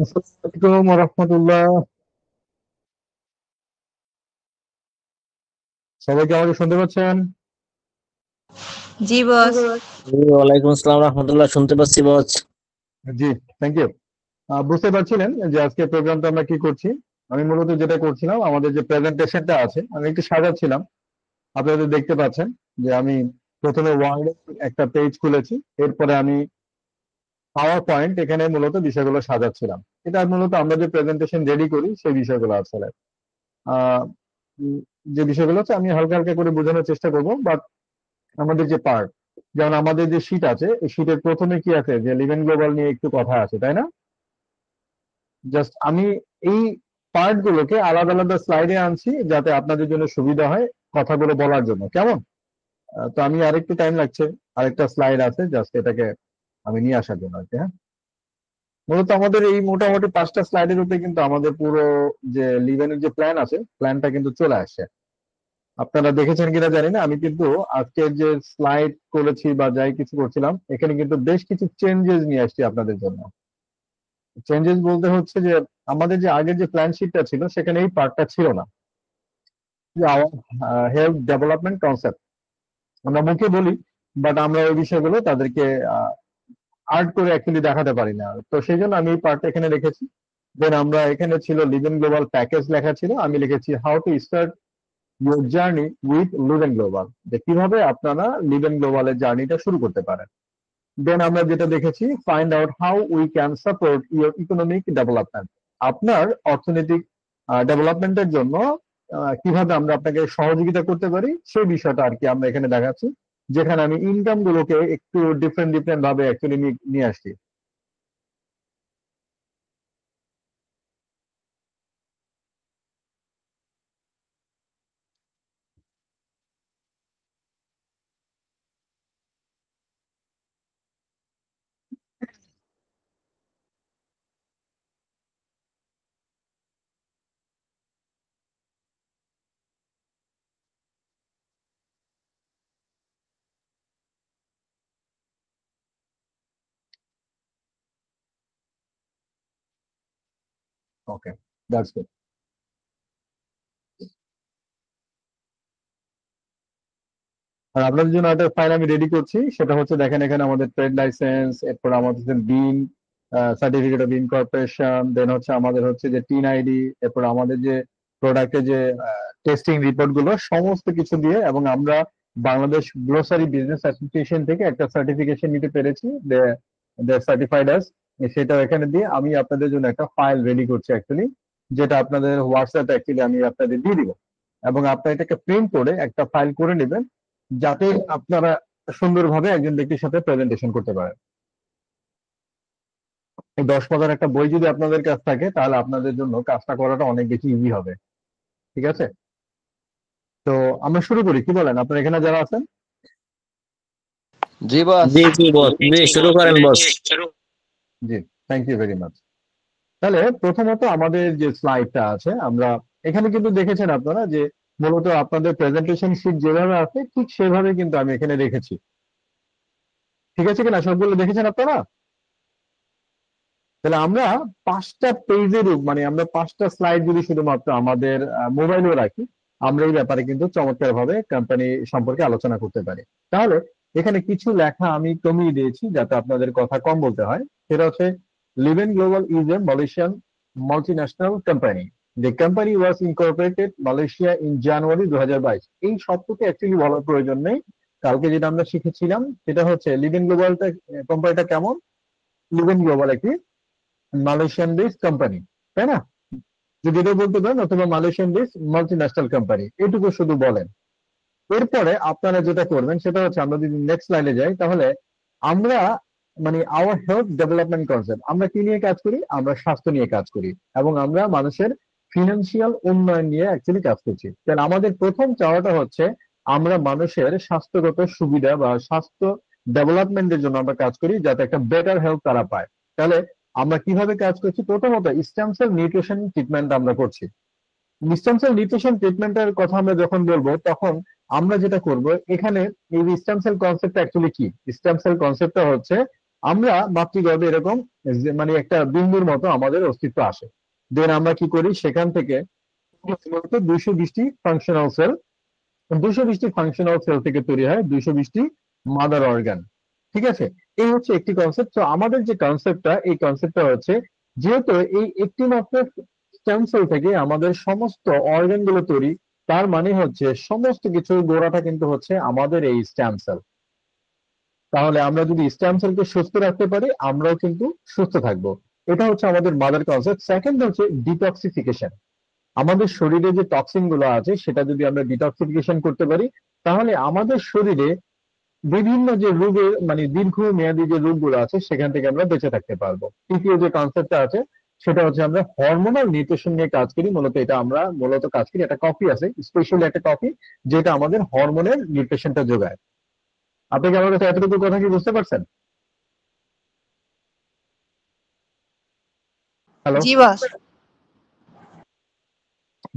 আসসালামু আলাইকুম রহমতুল্লাহ। সবাই কি আমাকে শুনতে পাচ্ছেন? জি বস। জি, ওয়ালাইকুম আসসালাম রহমতুল্লাহ, শুনতে পাচ্ছি বস। জি, থ্যাংক ইউ। বুঝতে পারছিলেন যে আজকে প্রোগ্রামটা আমরা কি করছি? আমি মূলত যেটা করছিলাম, আমাদের যে প্রেজেন্টেশনটা আছে আমি একটু সাজাচ্ছিলাম। আপনারা তো দেখতে পাচ্ছেন যে আমি প্রথমে ওয়ার্ডে একটা পেজ খুলেছি, এরপরে আমি পাওয়ার পয়েন্ট এখানে মূলত বিষয়গুলো সাজাচ্ছিলাম। এটা মূলত আমরা যে প্রেজেন্টেশন রেডি করি সেই বিষয়গুলো আসলে আহ, উম, যে বিষয়গুলো আছে আমি হালকা হালকা করে বোঝানোর চেষ্টা করবো। বাট আমাদের যে পার্ট, যেমন আমাদের যে শীট আছে, এই শীটের প্রথমে কি আছে যে লিভ এন্ড গ্লোবাল নিয়ে একটু কথা আছে, তাই না? জাস্ট আমি এই পার্ট গুলোকে আলাদা আলাদা স্লাইডে আনছি যাতে আপনাদের জন্য সুবিধা হয় কথাগুলো বলার জন্য, কেমন? তো আমি আরেকটু টাইম লাগছে, আরেকটা স্লাইড আছে, জাস্ট এটাকে আমি নিয়ে আসার জন্য আর কি। হ্যাঁ, মূলত আমাদের এই মোটামুটি 5টা স্লাইডের উপরে কিন্তু আমাদের পুরো যে লিভেনের যে প্ল্যান আছে, প্ল্যানটা কিন্তু চলে আসছে। আপনারা দেখেছেন কিনা জানি না, আমি কিন্তু আজকের যে স্লাইড করেছি বা যাই কিছু করছিলাম, এখানে কিন্তু বেশ কিছু চেঞ্জেস নিয়ে আসছি আপনাদের জন্য। চেঞ্জেস বলতে হচ্ছে যে আমাদের যে আগের যে প্ল্যান শিটটা ছিল সেখানে এই পার্টটা ছিল না, যে হেলথ ডেভেলপমেন্ট কনসেপ্ট আমরা মুখে বলি, বাট আমরা ওই বিষয়গুলো তাদেরকে আর্ট করে অ্যাকচুয়ালি দেখাতে পারি না। তো সেই জন্য আমি এই পার্টটা এখানে রেখেছি। দেন আমরা এখানে ছিল লিভ ইন গ্লোবাল প্যাকেজ লেখা ছিল, আমি লিখেছি how to start your journey with live in global, যে কিভাবে আপনারা লিভ ইন গ্লোবালের জার্নিটা শুরু করতে পারেন। দেন আমরা যেটা দেখেছি, find out how we can support your economic development, আপনার অর্থনৈতিক ডেভেলপমেন্টের জন্য কিভাবে আমরা আপনাকে সহযোগিতা করতে পারি সেই বিষয়টা আর কি আমরা এখানে দেখাচ্ছি, যেখানে আমি ইনকাম গুলোকে একটু ডিফারেন্ট ডিফারেন্ট ভাবে অ্যাকচুয়ালি নিয়ে আসছি। ওকে, দ্যাটস গুড। আর আপনাদের জন্য একটা ফাইল আমি রেডি করছি, সেটা হচ্ছে দেখেন এখানে আমাদের ট্রেড লাইসেন্স, এরপর আমাদের বিন সার্টিফিকেট অফ ইনকর্পোরেশন, দেন হচ্ছে আমাদের হচ্ছে যে টিন আইডি, এরপর আমাদের যে প্রোডাক্টের যে টেস্টিং রিপোর্ট গুলো সমস্ত কিছু দিয়ে, এবং আমরা বাংলাদেশ গ্রোসারি বিজনেস অ্যাসোসিয়েশন থেকে একটা সার্টিফিকেশন নিতে পেরেছি, দে সার্টিফাইড আস। সেটা এখানে দিয়ে আমি আপনাদের জন্য একটা ফাইল রেডি করছি অ্যাকচুয়ালি, যেটা আপনাদের হোয়াটসঅ্যাপে অ্যাকচুয়ালি আমি আপনাদের দিয়ে দিব, এবং আপনারা এটাকে প্রিন্ট করে একটা ফাইল করে নেবেন যাতে আপনারা সুন্দরভাবে একজন ব্যক্তির সাথে প্রেজেন্টেশন করতে পারেন। এই 10 পাতার একটা বই যদি আপনাদের কাছ থাকে তাহলে আপনাদের জন্য কাজটা করাটা অনেক বেশি ইজি হবে। ঠিক আছে, তো আমরা শুরু করি, কি বলেন আপনারা এখানে যারা আছেন? জি বস। জি জি বস, জি শুরু করেন বস। জি, থ্যাংক ইউ ভেরি মাচ। তাহলে প্রথমত আমাদের যে স্লাইডটা আছে, আমরা এখানে কিন্তু দেখেছেন আপনারা যে মূলত আপনাদের প্রেজেন্টেশন শিট যেভাবে আছে ঠিক সেভাবে কিন্তু আমি এখানে রেখেছি। ঠিক আছে কিনা, সবগুলো দেখেছেন আপনারা? তাহলে আমরা 5টা পেজের মানে আমরা 5টা স্লাইড যদি শুধুমাত্র আমাদের মোবাইলেও রাখি, আমরা এই ব্যাপারে কিন্তু চমৎকার ভাবে কোম্পানি সম্পর্কে আলোচনা করতে পারি। তাহলে এখানে কিছু লেখা আমি কমিয়ে দিয়েছি যাতে আপনাদের কথা কম বলতে হয়। সেটা হচ্ছে Liven Global is a Malaysian multinational company, the company was incorporated Malaysia in January 2022। এই শব্দকে অ্যাকচুয়ালি বলার প্রয়োজন নেই, কালকে যেটা আমরা শিখেছিলাম সেটা হচ্ছে লিভেন গ্লোবালটা কোম্পানিটা কেমন। লিভেন গ্লোবাল একটি মালয়েশিয়ান বেস কোম্পানি, তাই না? যদি এটা বলতে পারেন, অথবা মালয়েশিয়ান বেস মাল্টিন্যাশনাল কোম্পানি, এটুকু শুধু বলেন। এরপরে আপনারা যেটা করবেন সেটা হচ্ছে, আমরা যদি নেক্সট লাইনে যাই, তাহলে আমরা মানে আওয়ার হেলথ ডেভেলপমেন্ট কনসেপ্ট, আমরা কি নিয়ে কাজ করি? আমরা স্বাস্থ্য নিয়ে কাজ করি, এবং আমরা মানুষের ফিনান্সিয়াল উন্নয়ন নিয়ে অ্যাকচুয়ালি কাজ করছি। তাহলে আমাদের প্রথম চাওয়াটা হচ্ছে আমরা মানুষের স্বাস্থ্যগত সুবিধা বা স্বাস্থ্য ডেভেলপমেন্টের জন্য আমরা কাজ করি, যাতে একটা বেটার হেলথ তারা পায়। তাহলে আমরা কিভাবে কাজ করছি? প্রথমত স্টেম সেল নিউট্রিশন ট্রিটমেন্ট আমরা করছি। স্টেম সেল নিউট্রিশন ট্রিটমেন্টের কথা আমরা যখন বলবো, তখন আমরা যেটা করব এখানে, এই স্টেম সেল কনসেপ্টটা অ্যাকচুয়ালি কি? স্টেম সেল কনসেপ্টটা হচ্ছে আমরা মাতৃগর্ভে এরকম মানে একটা বিন্দুর মতো আমাদের অস্তিত্ব আসে। দেন আমরা কি করি, সেখান থেকে 220টি ফাংশনাল সেল, 220টি ফাংশনাল সেল থেকে তৈরি হয় 220টি মাদার অর্গান। ঠিক আছে, এই হচ্ছে একটি কনসেপ্ট। তো আমাদের যে কনসেপ্টটা, এই কনসেপ্টটা হচ্ছে, যেহেতু এই একটি মাত্র স্টেম সেল থেকে আমাদের সমস্ত অর্গান গুলো তৈরি, তার মানে হচ্ছে সমস্ত কিছুর গোড়াটা কিন্তু হচ্ছে আমাদের এই স্টেম সেল। তাহলে আমরা যদি স্টেম সেলকে সুস্থ রাখতে পারি, আমরাও কিন্তু সুস্থ থাকবো। এটা হচ্ছে আমাদের মাদার কনসেপ্ট। সেকেন্ড হচ্ছে ডিটক্সিফিকেশন। আমাদের শরীরে যে টক্সিন গুলো আছে সেটা যদি আমরা ডিটক্সিফিকেশন করতে পারি, তাহলে আমাদের শরীরে বিভিন্ন যে রোগের মানে দীর্ঘমেয়াদী যে রোগগুলো আছে সেখান থেকে আমরা বেঁচে থাকতে পারবো। তৃতীয় যে কনসেপ্টটা আছে সেটা হচ্ছে আমরা হরমোনাল নিউট্রিশন নিয়ে কাজ করি। মূলত এটা আমরা মূলত কাজ করি, একটা কফি আছে, স্পেশালি একটা কফি, যেটা আমাদের হরমোনের নিউট্রিশনটা যোগায়। আপনি কি আমার কাছে এতটুকু কথা কি বুঝতে পারছেন? হ্যালো। জি বস।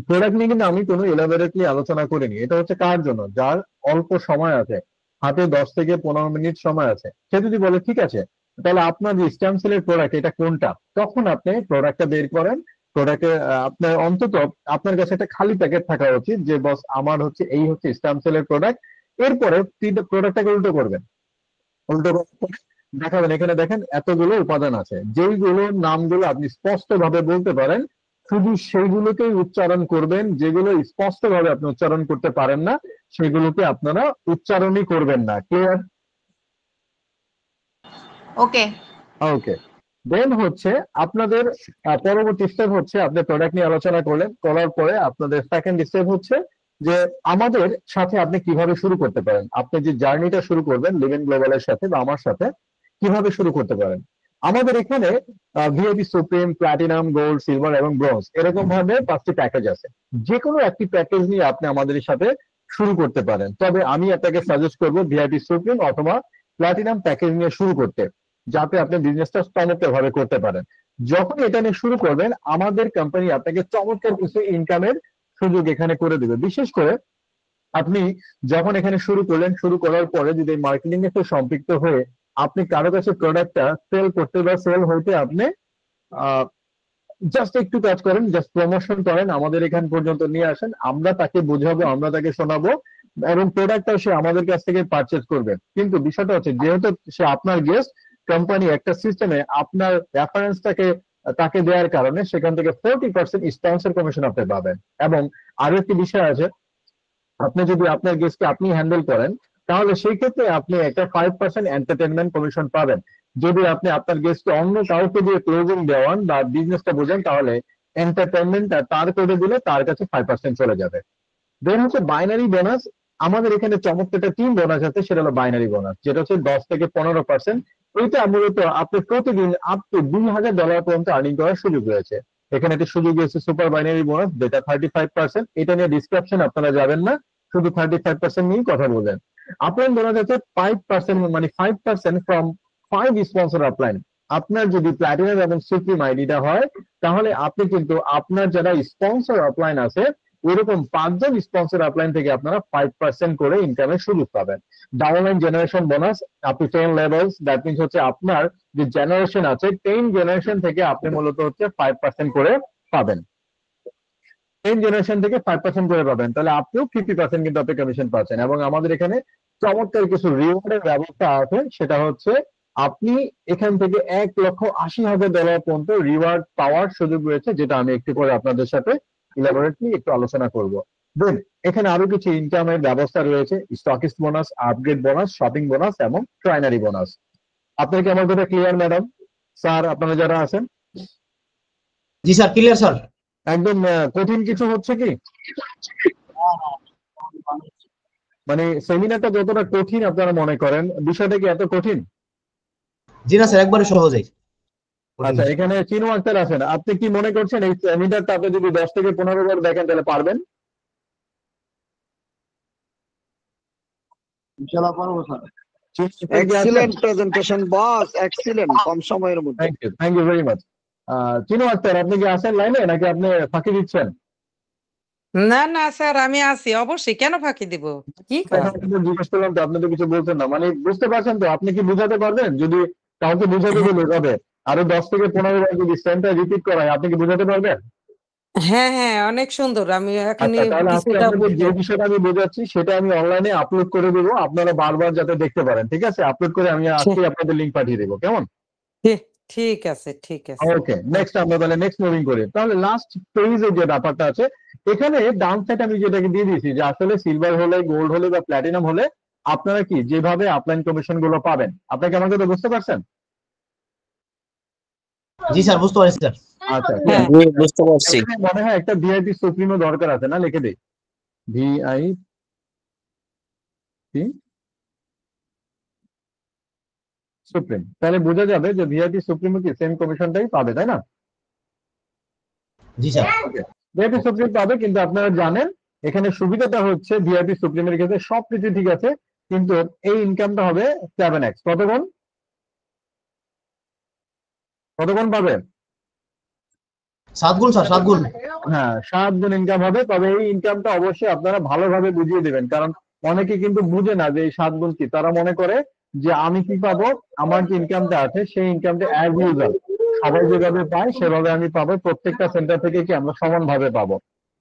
প্রোডাক্ট নিয়ে কিন্তু আমি কোনো এলাবোরেটলি আলোচনা করিনি। এটা হচ্ছে কার জন্য, যার অল্প সময় আছে, হাতে 10 থেকে 15 মিনিট সময় আছে। সে যদি বলে ঠিক আছে, তাহলে আপনার যে স্টেম সেলের প্রোডাক্ট এটা কোনটা, তখন আপনি প্রোডাক্টটা বের করেন। প্রোডাক্টে আপনার অন্তত আপনার কাছে একটা খালি প্যাকেট থাকা উচিত, যে বস আমার হচ্ছে এই হচ্ছে স্টেম সেলের প্রোডাক্ট। এরপরে প্রোডাক্টটাকে উল্টো করবেন, উল্টো করে দেখাবেন, এখানে দেখেন এতগুলো উপাদান আছে, যেইগুলোর নামগুলো আপনি স্পষ্ট ভাবে বলতে পারেন, শুধু সেইগুলোকেই উচ্চারণ করবেন। যেগুলো স্পষ্ট ভাবে আপনি উচ্চারণ করতে পারেন না, সেগুলোকে আপনারা উচ্চারণই করবেন না। ক্লিয়ার? ওকে। ওকে। দেন হচ্ছে আপনাদের পরবর্তী স্টেপ হচ্ছে, আপনি প্রোডাক্ট নিয়ে আলোচনা করলেন, করার পরে আপনাদের সেকেন্ড স্টেপ হচ্ছে যে আমাদের সাথে আপনি কিভাবে শুরু করতে পারেন। আপনি যে জার্নিটা শুরু করবেন লিভিং গ্লোবালের সাথে বা আমার সাথে, কিভাবে শুরু করতে পারেন। আমাদের এখানে VIP supreme, platinum, gold, silver এবং ব্রোঞ্জ এরকম ভাবে 5টি প্যাকেজ আছে। যে কোনো একটি প্যাকেজ নিয়ে আপনি আমাদের সাথে শুরু করতে পারেন। তবে আমি আপনাকে সাজেস্ট করবো ভিআইপি সুপ্রিম অথবা প্লাটিনাম প্যাকেজ নিয়ে শুরু করতে, যাতে আপনি বিজনেসটা চমৎকার ভাবে করতে পারেন। যখন এটা নিয়ে শুরু করবেন, আমাদের কোম্পানি আপনাকে চমৎকার কিছু ইনকামের সুযোগ এখানে করে দেবে। বিশেষ করে আপনি যখন এখানে শুরু করলেন, শুরু করার পরে যদি মার্কেটিং এর সাথে সম্পৃক্ত হয়ে আপনি কারো কাছে প্রোডাক্টটা সেল করতে বা সেল হইতে আপনি জাস্ট একটু কাজ করেন, জাস্ট প্রমোশন করেন, আমাদের এখান পর্যন্ত নিয়ে আসেন, আমরা তাকে বোঝাবো, আমরা তাকে শোনাবো, এবং প্রোডাক্টটা সে আমাদের কাছ থেকে পারচেজ করবে। কিন্তু বিষয়টা হচ্ছে, যেহেতু সে আপনার গেস্ট, কোম্পানি একটা সিস্টেমে আপনার রেফারেন্সটাকে তাকে দেওয়ার কারণে সেখান থেকে 40% স্পন্সর কমিশন আপনি পাবেন। এবং আরো একটি বিষয় আছে, আপনি যদি আপনার গেস্টকে আপনি হ্যান্ডেল করেন, তাহলে সেই ক্ষেত্রে আপনি একটা 5% এন্টারটেনমেন্ট কমিশন পাবেন। যদি আপনি আপনার গেস্টকে অন্য কাউকে দিয়ে ক্লোজিং দেওয়ান বা বিজনেসটা বোঝান, তাহলে এন্টারটেনমেন্টটা তার করে দিলে তার কাছে 5% চলে যাবে। দেন হচ্ছে বাইনারি বোনাস। আমাদের এখানে চমৎকার একটা টিম বোনাস আছে, সেটা হলো বাইনারি বোনাস, যেটা হচ্ছে 10 থেকে 15%। এইটা মূলত আপনি প্রতিদিন আপ টু $2,000 পর্যন্ত আর্নিং করার সুযোগ রয়েছে। এখানে একটা সুযোগ রয়েছে সুপার বাইনারি বোনাস, যেটা 35%। এটা নিয়ে ডিসক্রিপশন আপনারা যাবেন না, শুধু 35% নিয়েই কথা বলেন। আপলাইন বোনাস আছে 5%, মানে 5% ফ্রম 5 স্পন্সর আপলাইন। আপনার যদি প্ল্যাটিনাম এবং সুপ্রিম আইডিটা হয়, তাহলে আপনি কিন্তু আপনার যারা স্পন্সর আপলাইন আছে, ওইরকম 5 জন স্পন্সর আপলাইন থেকে আপনারা 5% করে ইনকামের সুযোগ পাবেন। Downline generation bonus up to 10 levels, that means হচ্ছে আপনার যে জেনারেশন আছে 10 জেনারেশন থেকে আপনি মূলত হচ্ছে 5% করে পাবেন। 10 জেনারেশন থেকে 5% করে পাবেন, তাহলে আপনিও 50% কিন্তু আপনি কমিশন পাচ্ছেন। এবং আমাদের এখানে চমৎকার কিছু রিওয়ার্ডের ব্যবস্থা আছে, সেটা হচ্ছে আপনি এখান থেকে $1,80,000 পর্যন্ত রিওয়ার্ড পাওয়ার সুযোগ রয়েছে, যেটা আমি একটু করে আপনাদের সাথে ইলাবোরেটলি একটু আলোচনা করব। দেন এখানে আরো কিছু ইনকামের ব্যবস্থা রয়েছে, stockist bonus, upgrade bonus, shopping bonus এবং ট্রাইনারি বোনাস। আপনার কি আমার কথা ক্লিয়ার ম্যাডাম, স্যার, আপনারা যারা আছেন? জি স্যার, ক্লিয়ার স্যার। একদম কঠিন কিছু হচ্ছে কি, মানে সেমিনারটা যতটা কঠিন আপনারা মনে করেন, বিষয়টা কি এত কঠিন? জি না স্যার, একবারে সহজেই। আচ্ছা, এখানে চিনু আক্তার আছেন, আপনি কি মনে করছেন এই সেমিনারটা আপনি যদি 10 থেকে 15 বার দেখেন তাহলে পারবেন? ইনশাআল্লাহ পারবো sir. Excellent presentation boss, excellent, কম সময়ের মধ্যে। Thank you very much. Chinu Akhtar, আপনি কি আছেন লাইনে নাকি আপনি ফাঁকি দিচ্ছেন? না না স্যার, আমি আছি অবশ্যই, কেন ফাঁকি দিব? কি কাজ? জিজ্ঞেস করলাম তো, আপনি তো কিছু বলছেন না, মানে বুঝতে পারছেন তো? আপনি কি বুঝাতে পারবেন যদি কাউকে বুঝাতে গেলে এভাবে আরো 10 থেকে 15 বার যদি সেমটা রিপিট করা হয়, আপনি কি বুঝাতে পারবেন? হ্যাঁ হ্যাঁ অনেক সুন্দর, আমি এখনই আচ্ছা, তাহলে আজকে কিছুটা আপনাদের যে বুঝতে- বিষয়টা আমি বোঝাচ্ছি সেটা আমি অনলাইনে আপলোড করে দেবো, আপনারা বারবার যাতে দেখতে পারেন। ঠিক আছে, আপলোড করে আমি আজকে আপনাদের লিংক পাঠিয়ে দেবো, কেমন? ঠিক আছে ঠিক আছে। ওকে, নেক্সট আমরা তাহলে নেক্সট মুভিং করি। তাহলে লাস্ট পেজে যে ব্যাপারটা আছে, এখানে ডাউন সাইড আমি যেটাকে দিয়ে দিয়েছি যে আসলে সিলভার হলে, গোল্ড হলে বা প্ল্যাটিনাম হলে আপনারা কি যেভাবে আপলাইন কমিশন গুলো পাবেন, আপনাকে আমার কথা বুঝতে পারছেন? জি স্যার, বুঝতে পারছি স্যার। আচ্ছা, হ্যাঁ। জি বুঝতে পারছি। এখানে মনে হয় একটা ভিআইপি সুপ্রিমো দরকার আছে না, লিখে দিই ভিআইপি সুপ্রিম, তাহলে বোঝা যাবে যে ভিআইপি সুপ্রিমো কি সেম কমিশনটাই পাবে, তাই না? জি স্যার। ভিআইপি সুপ্রিম পাবে, কিন্তু আপনারা জানেন এখানে সুবিধাটা হচ্ছে ভিআইপি সুপ্রিমের ক্ষেত্রে সবকিছু ঠিক আছে, কিন্তু এই ইনকামটা হবে 7x। কতক্ষণ পাবে? 7 গুণ স্যার, 7 গুণ। হ্যাঁ, 7 গুণ ইনকাম হবে। তবে এই ইনকামটা অবশ্যই আপনারা ভালোভাবে বুঝিয়ে দেবেন, কারণ অনেকে কিন্তু বুঝে না যে এই 7 গুণ কি। তারা মনে করে যে আমি কি পাবো, আমার যে ইনকামটা আছে সেই ইনকামটা অ্যাজ ইউজুয়াল সবাই যেভাবে পায় সেভাবে আমি পাবো। প্রত্যেকটা সেন্টার থেকে কি আমরা সমানভাবে পাবো?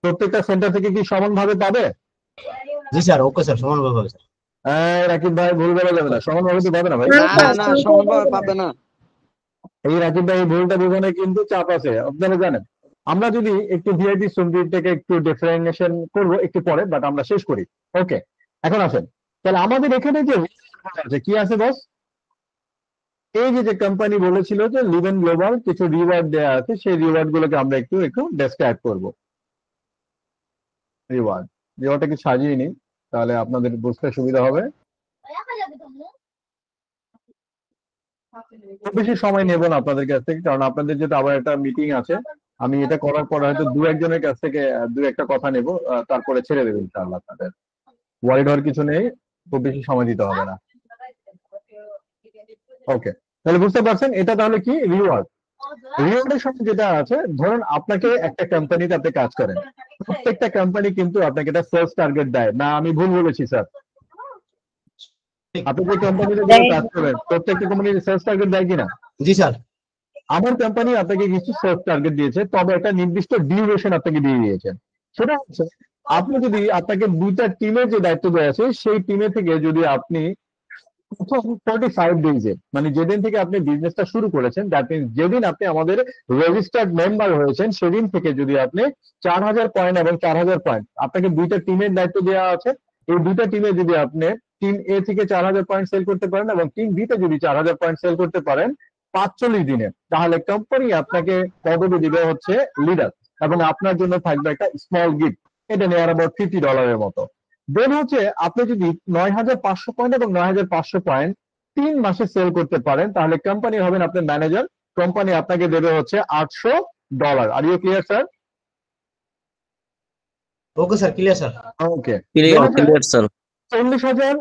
প্রত্যেকটা সেন্টার থেকে কি সমানভাবে পাবে? জি স্যার, ওকে স্যার, সমানভাবে হবে স্যার। রাকিব ভাই, ভুল বলা যাবে না, সমানভাবে তো পাবে না ভাই। না না, সমানভাবে পাবে না। এই রাকিব ভাই, এই ভুলটা বোঝানো কিন্তু চাপ আছে, আপনারা জানেন। আমরা যদি একটু ভিআইপি সুন্দর থেকে একটু ডিফারেন্সিয়েশন করবো একটু পরে, বাট আমরা শেষ করি। ওকে, এখন আসেন তাহলে আমাদের এখানে যে আছে কি আছে বস, এই যে কোম্পানি বলেছিল যে লিভেন গ্লোবাল কিছু রিওয়ার্ড দেওয়া আছে, সেই রিওয়ার্ড গুলোকে আমরা একটু একটু ডেসক্রাইব করবো। রিওয়ার্ডটা কি সাজিয়ে নিই, তাহলে আপনাদের বুঝতে সুবিধা হবে। খুব বেশি সময় নেব না আপনাদের কাছ থেকে, কারণ আপনাদের যেটা আবার একটা মিটিং আছে। আমি এটা করার পর হয়তো দু একজনের কাছ থেকে দু একটা কথা নেব, তারপরে ছেড়ে দেবেন ইনশাআল্লাহ। আপনাদের ওয়ারিড হওয়ার কিছু নেই, খুব বেশি সময় দিতে হবে না। ওকে, তাহলে বুঝতে পারছেন এটা তাহলে কি রিওয়ার্ড। রিওয়ার্ডের সাথে যেটা আছে, ধরুন আপনাকে একটা কোম্পানিতে আপনি কাজ করেন, প্রত্যেকটা কোম্পানি কিন্তু আপনাকে একটা সেলস টার্গেট দেয় না, আমি ভুল বলেছি স্যার? আপনি যে কোম্পানিতে কাজ করেন প্রত্যেকটা কোম্পানির সেলস টার্গেট দেয় কিনা? জি স্যার। আমার কোম্পানি আপনাকে কিছু সেলস টার্গেট দিয়েছে, তবে একটা নির্দিষ্ট ডিউরেশন আপনাকে দিয়ে দিয়েছেন। সেটা হচ্ছে আপনি যদি আপনাকে দুইটা টিমের যে দায়িত্ব দেওয়া আছে, সেই টিমে থেকে যদি আপনি 45 ডেজে, মানে যেদিন থেকে আপনি বিজনেসটা শুরু করেছেন, দ্যাট মিনস যেদিন আপনি আমাদের রেজিস্টার্ড মেম্বার হয়েছেন সেদিন থেকে যদি আপনি 4000 পয়েন্ট এবং 4000 পয়েন্ট, আপনাকে দুইটা টিমের দায়িত্ব দেওয়া আছে। এই দুইটা টিমে যদি আপনি টিম এ থেকে 4000 পয়েন্ট সেল করতে পারেন এবং টিম বি তে যদি 4000 পয়েন্ট সেল করতে পারেন 45 দিনে, তাহলে কোম্পানি আপনাকে পদবি দিবে হচ্ছে লিডার, এবং আপনার জন্য থাকবে একটা স্মল গিফট, এটা নিয়ার অ্যাবাউট $50 মতো। দেন হচ্ছে আপনি যদি 9500 পয়েন্ট এবং 9500 পয়েন্ট 3 মাসে সেল করতে পারেন, তাহলে কোম্পানি হবেন আপনার ম্যানেজার। কোম্পানি আপনাকে দেবে হচ্ছে $800। Are you clear sir? Okay sir, clear sir. Okay, clear sir. 40,000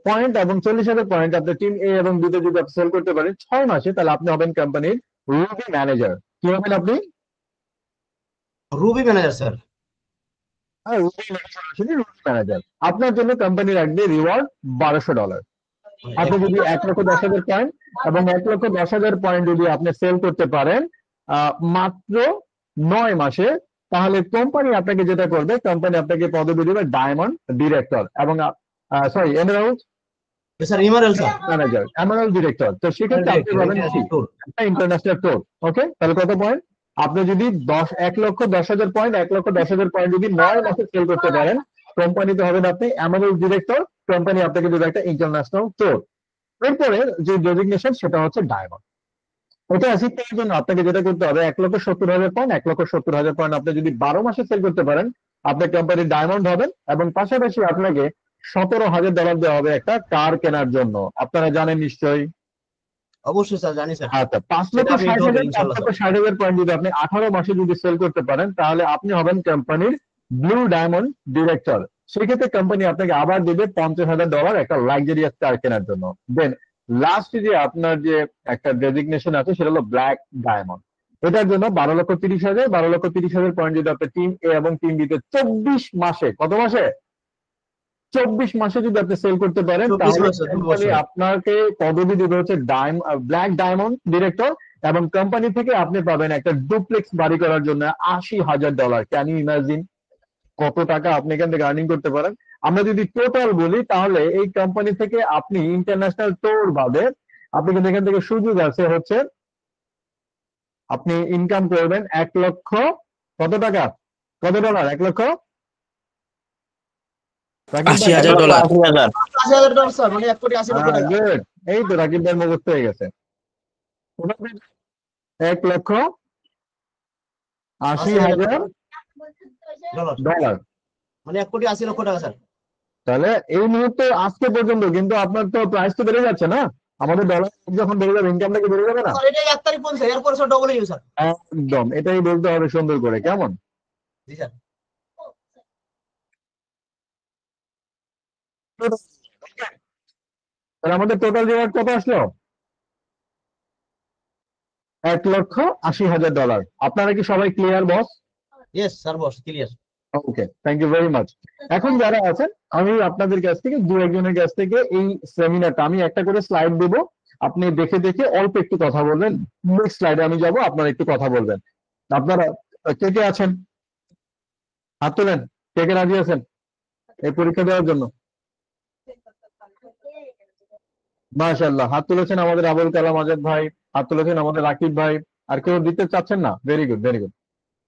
point এবং 40,000 পয়েন্ট আপনি টিম এ এবং বি তে যদি আপনি সেল করতে পারেন 6 মাসে, তাহলে আপনি হবেন কোম্পানির রুবি ম্যানেজার। কি হবেন আপনি? Ruby manager sir. Ruby manager. আপনার জন্য কোম্পানি রাখবে রিওয়ার্ড $1200। আপনি যদি 1,10,000 পয়েন্ট এবং 1,10,000 পয়েন্ট যদি আপনি সেল করতে পারেন মাত্র 9 মাসে, তাহলে কোম্পানি আপনাকে যেটা করবে, কোম্পানি আপনাকে পদবি দেবে ডায়মন্ড ডিরেক্টর এবং sorry emerald sir emerald sir. Manager, emerald director. তো সেক্ষেত্রে আপনি পাবেন কি একটা ইন্টারন্যাশনাল টোর। ওকে, তাহলে কত পয়েন্ট? আপনি যদি 1,10,000 পয়েন্ট 1,10,000 পয়েন্ট যদি 9 মাসে সেল করতে পারেন, কোম্পানিতে হবেন আপনি এমারাল্ড ডিরেক্টর, কোম্পানি আপনাকে দেবে একটা ইন্টারন্যাশনাল টোর। এরপরে যে ডেজিগনেশন সেটা হচ্ছে ডায়মন্ড। ওটা অ্যাচিভ করার জন্য আপনাকে যেটা করতে হবে, 1,70,000 পয়েন্ট 1,70,000 পয়েন্ট আপনি যদি 12 মাসে সেল করতে পারেন, আপনি কোম্পানির ডায়মন্ড হবেন, এবং পাশাপাশি আপনাকে $17,000 দেওয়া হবে একটা কার কেনার জন্য। আপনারা জানেন নিশ্চয়ই। অবশ্যই স্যার, জানি স্যার। আচ্ছা, সেটা আমি করবো ইনশাআল্লাহ স্যার। 5,60,000 পয়েন্ট যদি আপনি 18 মাসে যদি সেল করতে পারেন, তাহলে আপনি হবেন কোম্পানির ব্লু ডায়মন্ড ডিরেক্টর। সেক্ষেত্রে কোম্পানি আপনাকে আবার দেবে $50,000 একটা লাক্সারিয়াস কার কেনার জন্য। দেন লাস্ট যে আপনার যে একটা ডেজিগনেশন আছে সেটা হলো ব্ল্যাক ডায়মন্ড। এটার জন্য 12,30,000 12,30,000 পয়েন্ট যদি আপনি টিম এ এবং টিম বি তে 24 মাসে, কত মাসে? 24 মাসে যদি আপনি সেল করতে পারেন 24 তাহলে মাসে, 2 কোম্পানি বছর। আপনাকে পদবি দেবে হচ্ছে ব্ল্যাক ডায়মন্ড ডিরেক্টর, এবং কোম্পানি থেকে আপনি পাবেন একটা ডুপ্লেক্স বাড়ি করার জন্য $80,000। ক্যান ইউ ইমাজিন কত টাকা আপনি এখান থেকে আর্নিং করতে পারেন? আমরা যদি টোটাল বলি তাহলে এই কোম্পানি থেকে আপনি ইন্টারন্যাশনাল ট্যুর বাদে আপনি কিন্তু এখান থেকে সুযোগ আছে হচ্ছে আপনি ইনকাম করবেন 1 লক্ষ কত টাকা, কত ডলার, 1 লক্ষ $80,000 $80,000 $80,000 স্যার, মানে 1 কোটি 80 লক্ষ টাকা। গুড। এই তো রাকিব ভাই মুখস্থ হয়ে গেছে। 1,80,000 ডলার। মানে 1 কোটি 80 লক্ষ টাকা স্যার। তাহলে এই মুহূর্তে আজকে পর্যন্ত কিন্তু আপনার তো প্রাইস তো বেড়ে যাচ্ছে না, আমাদের ডলার যখন বেড়ে যাবে ইনকামটা কি বেড়ে যাবে না? স্যার এটা 1 তারিখ পর্যন্ত, এরপর স্যার ডবল হয়ে যাবে স্যার। একদম এটাই বলতে হবে সুন্দর করে, কেমন? জি স্যার। তাহলে আমাদের টোটাল রিওয়ার্ড কত আসলো? $1,80,000। আপনারা কি সবাই clear boss? Yes sir, boss clear. Okay, thank you very much. এখন যারা আছেন আমি আপনাদের কাছ থেকে দু একজনের কাছ থেকে এই সেমিনারটা আমি একটা করে স্লাইড দেব, আপনি দেখে দেখে অল্প একটু কথা বলবেন। নেক্সট স্লাইডে আমি যাব, আপনারা একটু কথা বলবেন। আপনারা কে কে আছেন হাত তোলেন, কে কে রাজি আছেন এই পরীক্ষা দেওয়ার জন্য? মাশাআল্লাহ, হাত তুলেছেন আমাদের আবুল কালাম আজাদ ভাই, হাত তুলেছেন আমাদের রাকিব ভাই। আর কেউ দিতে চাচ্ছেন না? Very good, very good.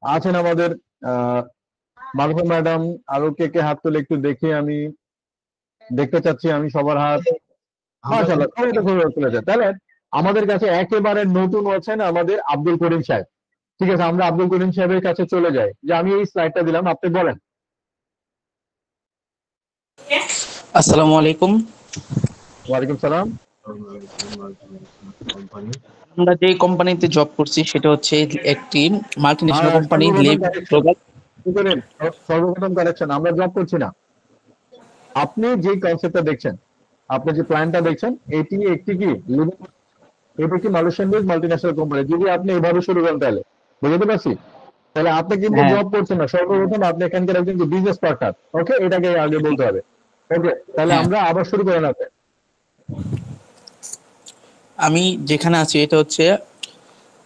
আছেন আমাদের মারুফা ম্যাডাম। আরো কে কে হাত তুলে একটু দেখি, আমি দেখতে চাচ্ছি আমি সবার হাত। মাশাআল্লাহ, সবাই তো খুবই তুলেছে। তাহলে আমাদের কাছে একেবারে নতুন আছেন আমাদের আব্দুল করিম সাহেব। ঠিক আছে, আমরা আব্দুল করিম সাহেবের কাছে চলে যাই। যে আমি এই স্লাইডটা দিলাম, আপনি বলেন। আসসালামু আলাইকুম। ওয়ালাইকুম সালাম। আমরা যে কোম্পানিতে জব করছি সেটা হচ্ছে একটি মাল্টিন্যাশনাল কোম্পানি গ্লোবাল। সর্বপ্রথম কারেকশন, আমরা জব করছি না। আপনি যে কনসেপ্টটা দেখছেন, আপনি যে প্ল্যানটা দেখছেন, এটি একটি কি এটা কি মালয়েশিয়ান বেসড মাল্টিন্যাশনাল কোম্পানি। যদি আপনি এভাবে শুরু করেন তাহলে বুঝতে পারছি, তাহলে আপনি কিন্তু হ্যাঁ। জব করছেন না। সর্বপ্রথম আপনি এখানকার একজন বিজনেস পার্টনার। ওকে, এটাকে আগে বলতে হবে। ওকে, তাহলে হ্যাঁ। আমরা আবার শুরু করেন আপনি। আমি যেখানে আছি এটা হচ্ছে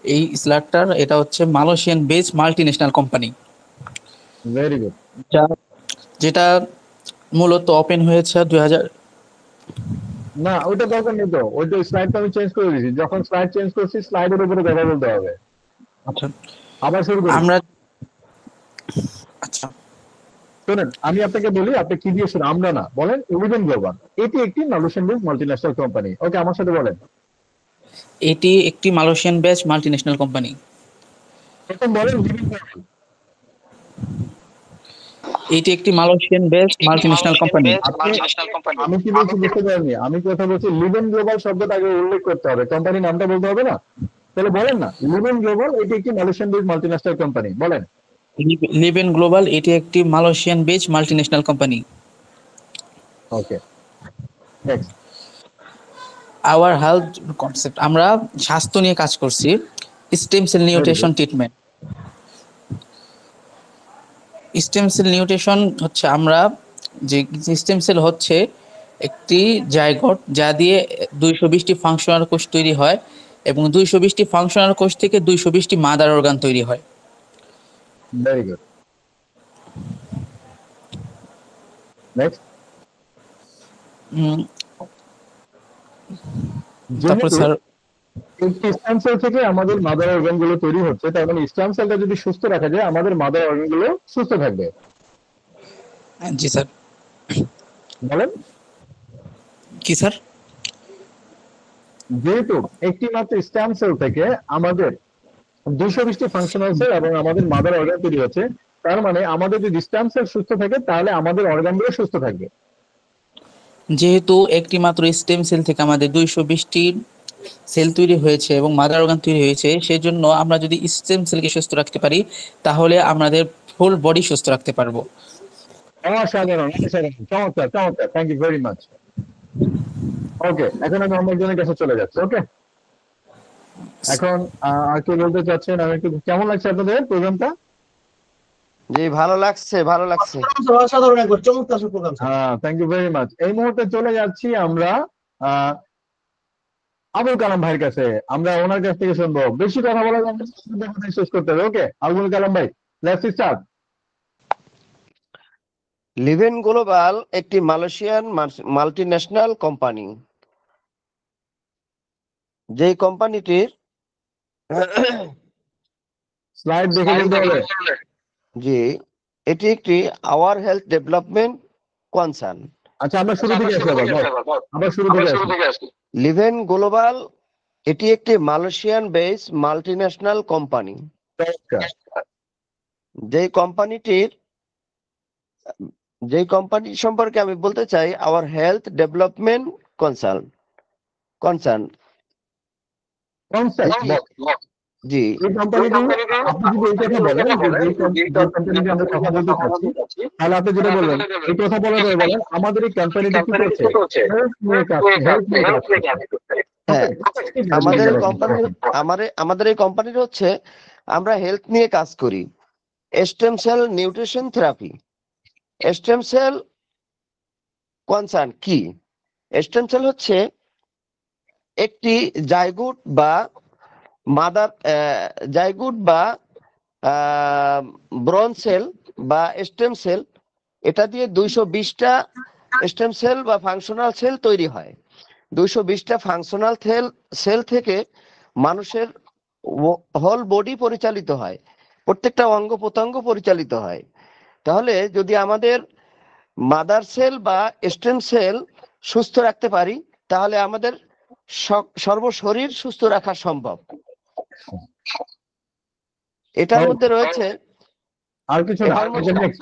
এই স্ল্যাটটার, এটা হচ্ছে Malaysian based multinational company, very good. যেটা মূলত ওপেন হয়েছে 2000। না ওইটা দরকার নেই তো, ওইটা স্লাইডটা আমি চেঞ্জ করে দিয়েছি। যখন স্লাইড চেঞ্জ করছি স্লাইডের উপরে কথা বলতে হবে। আচ্ছা, আবার শুরু করি। আমরা আচ্ছা শুনেন, আমি আপনাকে বলি আপনি কি দিয়ে শুরু, আমরা না বলেন লিভেন গ্লোবাল। এটি একটি মালয়েশিয়ান বেসড মাল্টিন্যাশনাল কোম্পানি। ওকে, আমার সাথে বলেন। এটি একটি মালয়েশিয়ান বেসড মাল্টিন্যাশনাল কোম্পানি। প্রথম বলেন লিভেন গ্লোবাল। এটি একটি মালয়েশিয়ান বেসড মাল্টিন্যাশনাল কোম্পানি। আমি কি বলছি বুঝতে পারিনি। আমি কথা বলছি লিভেন গ্লোবাল শব্দটা আগে উল্লেখ করতে হবে, কোম্পানির নামটা বলতে হবে না? তাহলে বলেন না, লিভেন গ্লোবাল এটি একটি মালয়েশিয়ান বেসড মাল্টিন্যাশনাল কোম্পানি, বলেন। লিভেন গ্লোবাল এটি একটি Malaysian based multinational company. Okay, next. Our health concept, আমরা স্বাস্থ্য নিয়ে কাজ করছি। Stem cell nutrition treatment. Stem cell nutrition হচ্ছে আমরা যে স্টেম সেল হচ্ছে একটি জায়গট যা দিয়ে 220টি ফাংশনাল কোষ তৈরি হয় এবং 220টি ফাংশনাল কোষ থেকে 220টি মাদার অর্গান তৈরি হয়। Very good, next. তারপর স্যার একটি স্টেম সেল থেকে আমাদের মাদার অর্গান গুলো তৈরি হচ্ছে, তার মানে স্টেম সেলটা যদি সুস্থ রাখা যায় আমাদের মাদার অর্গান গুলো সুস্থ থাকবে। জি স্যার। বলেন। কি স্যার? যেহেতু একটি মাত্র স্টেম সেল থেকে আমাদের 220টি ফাংশনাল সেল এবং আমাদের মাদার অর্গান তৈরি হচ্ছে, তার মানে আমাদের যদি স্টেম সেল সুস্থ থাকে তাহলে আমাদের অর্গান গুলো সুস্থ থাকবে। যেহেতু একটি মাত্র স্টেম সেল থেকে আমাদের 220টি সেল তৈরি হয়েছে এবং মাদার অর্গান তৈরি হয়েছে, সেই জন্য আমরা যদি স্টেম সেলকে সুস্থ রাখতে পারি তাহলে আমাদের ফুল বডি সুস্থ রাখতে পারবো। অসাধারণ, অসাধারণ, চমৎকার, চমৎকার, থ্যাংক ইউ ভেরি মাচ। ওকে, এখন আমি অন্য একজনের কাছে চলে যাচ্ছি। ওকে, এখন আর কি বলতে চাচ্ছেন? আমি একটু, কেমন লাগছে আপনাদের প্রোগ্রামটা? জি ভালো লাগছে ভালো লাগছে। অসাধারণ একবার চমৎকার প্রোগ্রাম স্যার। হ্যাঁ, থ্যাংক ইউ ভেরি মাচ। এই মুহূর্তে চলে যাচ্ছি আমরা আহ, আবুল কালাম ভাইয়ের কাছে। আমরা ওনার কাছ থেকে শুনবো। বেশি কথা বলা যাবে না, শুধু কথাই শেষ করতে হবে। ওকে, আবুল কালাম ভাই, লেটস স্টার্ট। লিভেন গ্লোবাল একটি মালয়েশিয়ান মাল্টিন্যাশনাল কোম্পানি। যেই কোম্পানিটির স্লাইড দেখে বলতে হবে। জি এটি একটি আওয়ার হেলথ ডেভেলপমেন্ট কনসার্ন। আচ্ছা, আমরা শুরু থেকে আসি আবার বল। আবার শুরু থেকে আসি। লিভেন গ্লোবাল এটি একটি মালয়েশিয়ান বেস মাল্টিন্যাশনাল কোম্পানি। চমৎকার। যেই কোম্পানি সম্পর্কে আমি বলতে চাই our health development concern. Concept বল। জি এই কোম্পানিটি, আপনি যদি এই কথা বলেন যে যে কোম্পানি নিয়ে আমরা কথা বলতে চাচ্ছি, তাহলে আপনি যেটা বলবেন, এই কথা বলার পরে বলেন আমাদের এই কোম্পানিটি কি করছে, হেলথ নিয়ে কাজ করছে। হ্যাঁ আমাদের Okay? কোম্পানি আমাদের এই কোম্পানির হচ্ছে আমরা হেলথ নিয়ে কাজ করি। Stem cell nutrition therapy. Stem cell concern কি? স্টেম সেল হচ্ছে একটি জাইগুট বা ব্রন সেল বা স্টেম সেল। এটা দিয়ে 220টা স্টেম সেল বা ফাংশনাল সেল তৈরি হয়। 220টা ফাংশনাল সেল থেকে মানুষের হোল বডি পরিচালিত হয়, প্রত্যেকটা অঙ্গ প্রত্যঙ্গ পরিচালিত হয়। তাহলে যদি আমাদের মাদার সেল বা স্টেম সেল সুস্থ রাখতে পারি তাহলে আমাদের সর্বশরীর সুস্থ রাখা সম্ভব। এটার মধ্যে রয়েছে আর কিছু না। এটার মধ্যে Next.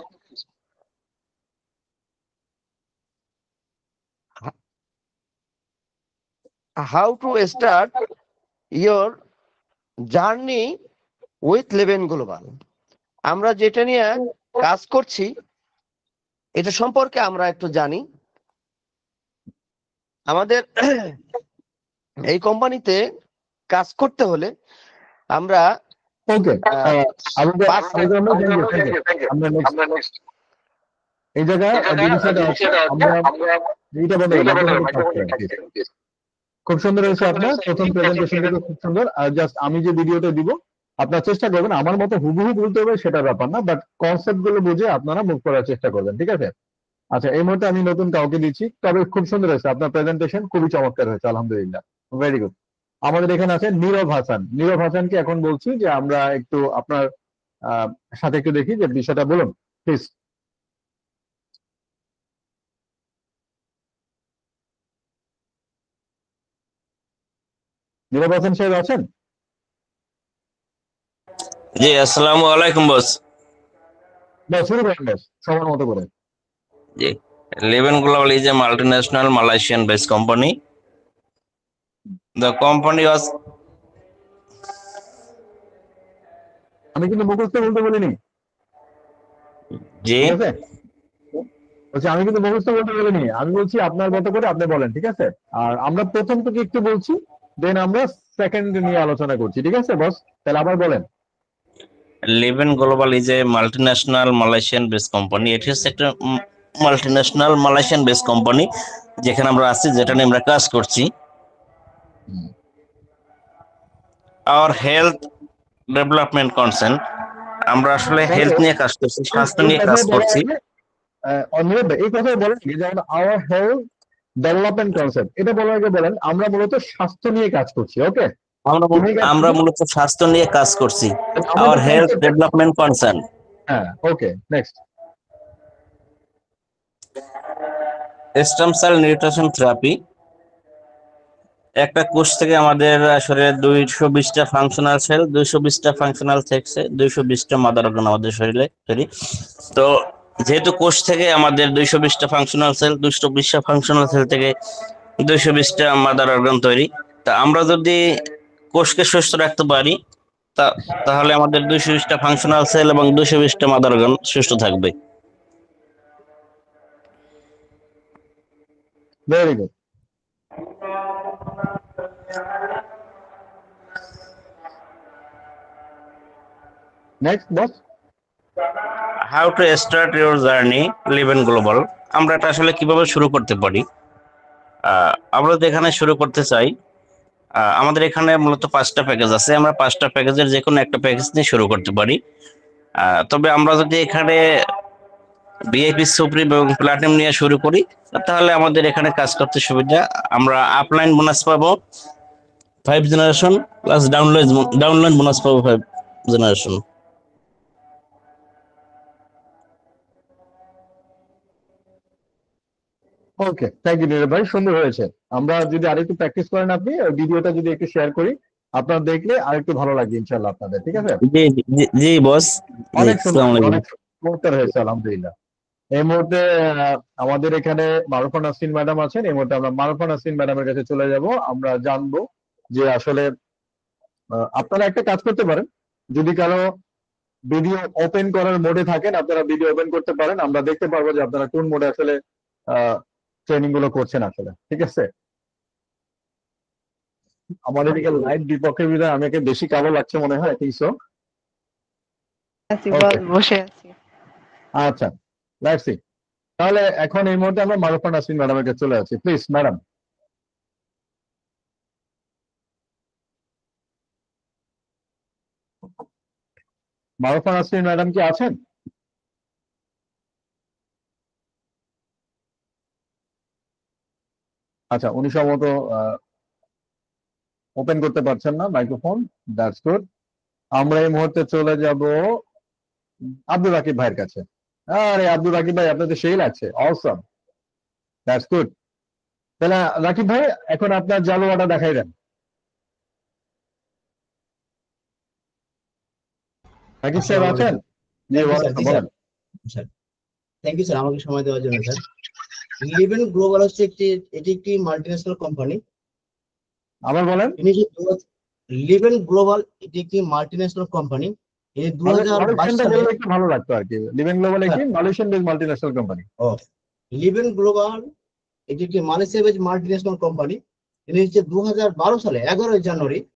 How to start your journey with Liven Global. আমরা যেটা নিয়ে কাজ করছি এটা সম্পর্কে আমরা একটু জানি। আমাদের এই কোম্পানিতে কাজ করতে হলে আমরা ওকে, পাঁচ আমরা নেক্সট এই জায়গায় যে বিষয়টা আছে, আমরা এইটা বন্ধ করি, microphone কাজ করেন, please। খুব সুন্দর হয়েছে আপনার প্রথম প্রেজেন্টেশনটা, খুব সুন্দর। আর জাস্ট আমি যে ভিডিওটা দিব, আপনার চেষ্টা করবেন আমার মতো হুবহু বলতে হবে সেটা ব্যাপার না, বাট কনসেপ্ট গুলো বুঝে আপনারা মুভ করার চেষ্টা করবেন, ঠিক আছে? আচ্ছা, এই মুহূর্তে আমি নতুন কাউকে দিচ্ছি, তবে খুব সুন্দর হয়েছে আপনার প্রেজেন্টেশন, খুবই চমৎকার হয়েছে, আলহামদুলিল্লাহ, ভেরি গুড। আমাদের এখানে আছে নীরব হাসান। নীরব হাসানকে এখন বলছি যে আমরা একটু আপনার সাথে একটু দেখি যে বিষয়টা বলুন, প্লিজ। নীরব হাসান সাহেব আছেন? জি আসসালামু আলাইকুম বস। বাস শুরু করেন, বাস সবার মতো করে। জি, লিভেন global is a multinational Malaysian based company. The company was আমি কিন্তু মুখস্থ বলতে বলিনি, জি ঠিক আছে? বলছি আমি কিন্তু মুখস্থ বলতে বলিনি, আমি বলছি আপনার মতো করে আপনি বলেন, ঠিক আছে? আর আমরা প্রথম থেকে একটু বলছি, দেন আমরা সেকেন্ড নিয়ে আলোচনা করছি, ঠিক আছে বস? তাহলে আবার বলেন। লিভেন global is a multinational Malaysian based company. এটি হচ্ছে একটা মাল্টিন্যাশনাল মালয়েশিয়ান বেসড কোম্পানি যেখানে আমরা আছি, যেটা নিয়ে আমরা কাজ করছি। আওয়ার হেলথ ডেভেলপমেন্ট কনসার্ন, আমরা আসলে হেলথ নিয়ে কাজ করছি, স্বাস্থ্য নিয়ে কাজ করছি। নীরব ভাই, এই কথাই বলেন যে যেমন আওয়ার হেলথ ডেভেলপমেন্ট কনসেপ্ট, এটা বলার আগে বলেন আমরা মূলত স্বাস্থ্য নিয়ে কাজ করছি। ওকে, আমরা মূলত স্বাস্থ্য নিয়ে কাজ করছি, আওয়ার আমাদের হেলথ concept- ডেভেলপমেন্ট কনসার্ন। হ্যাঁ, okay, next. Stem cell nutrition therapy, একটা কোষ থেকে আমাদের শরীরে 220টা ফাংশনাল সেল, 220টা ফাংশনাল থেকে 220টা মাদার অর্গান আমাদের শরীরে তৈরি। তো যেহেতু কোষ থেকে আমাদের 220টা ফাংশনাল সেল, 220টা ফাংশনাল সেল থেকে 220টা মাদার অর্গান তৈরি। তা আমরা যদি কোষকে সুস্থ রাখতে পারি তাহলে আমাদের 220টা ফাংশনাল সেল এবং 220টা মাদার অর্গান সুস্থ থাকবে। Very good. Next boss. How to start your journey live in global, আমরা এটা আসলে কিভাবে শুরু করতে পারি। আমরা যদি এখানে শুরু করতে চাই, আমাদের এখানে মূলত 5টা প্যাকেজ আছে, আমরা 5টা প্যাকেজের যে কোনো একটা প্যাকেজ নিয়ে শুরু করতে পারি। তবে আমরা যদি এখানে ভিআইপি সুপ্রিম এবং প্লাটিনাম নিয়ে শুরু করি, তাহলে আমাদের এখানে কাজ করতে সুবিধা। আমরা আপলাইন বোনাস পাবো 5 জেনারেশন প্লাস ডাউনলাইন বোনাস পাবো 5 জেনারেশন। ওকে, থ্যাংক ইউ নীরব ভাই, সুন্দর হয়েছে। আমরা যদি আরেকটু প্র্যাকটিস করেন, আপনি ভিডিওটা যদি একটু শেয়ার করি, আপনারা দেখলে আরেকটু ভালো লাগবে ইনশাআল্লাহ আপনাদের, ঠিক আছে? জি জি বস, অনেক সুন্দর, আসসালামু আলাইকুম। অনেক চমৎকার হয়েছে আলহামদুলিল্লাহ। এই মুহূর্তে আমাদের এখানে মারুফা নাসরিন ম্যাডাম আছেন। এই মুহূর্তে আমরা মারুফা নাসরিন ম্যাডামের কাছে চলে যাব। আমরা জানবো যে আসলে আপনারা একটা কাজ করতে পারেন, যদি কারো ভিডিও ওপেন করার মোডে থাকেন, আপনারা ভিডিও ওপেন করতে পারেন। আমরা দেখতে পারবো যে আপনারা কোন মোডে আসলে ট্রেনিং গুলো করছেন আসলে, ঠিক আছে? আমাদের এদিকে লাইট বিপক্ষের বিধায় আমাকে বেশি কালো লাগছে মনে হয়, ঠিক সো? বসে আছি। আচ্ছা, লেটস সি। তাহলে এখন এই মুহূর্তে আমরা মারুফা নাসরিন ম্যাডামের কাছে চলে যাচ্ছি। Please madam. Marufa Nasrin madam কি আছেন? আচ্ছা, উনি সম্ভবত ওপেন করতে পারছেন না মাইক্রোফোন। That's good. আমরা এই মুহূর্তে চলে যাব আব্দুল রাকিব ভাইয়ের কাছে। আরে আব্দুল রাকিব ভাই, আপনাদের সেই লাগছে, অসম, দ্যাটস গুড। তাহলে রাকিব ভাই, এখন আপনার জালুয়াটা দেখাই দেন। রাকিব সাহেব আছেন? জি, বলেন। থ্যাংক ইউ স্যার, আমাকে সময় দেওয়ার জন্য স্যার। লিভেন গ্লোবাল হচ্ছে এটি একটি মাল্টিন্যাশনাল কোম্পানি। আবার বলেন। লিভেন গ্লোবাল এটি একটি মাল্টিন্যাশনাল কোম্পানি। এই 2022 সালে একটু ভালো লাগতো আর কি। লিভেন গ্লোবাল একটি Malaysian based multinational company. Liven Global এটি একটি মালয়েশিয়া বেসড মাল্টিন্যাশনাল কোম্পানি। এটি হচ্ছে 2012 সালে 11 জানুয়ারি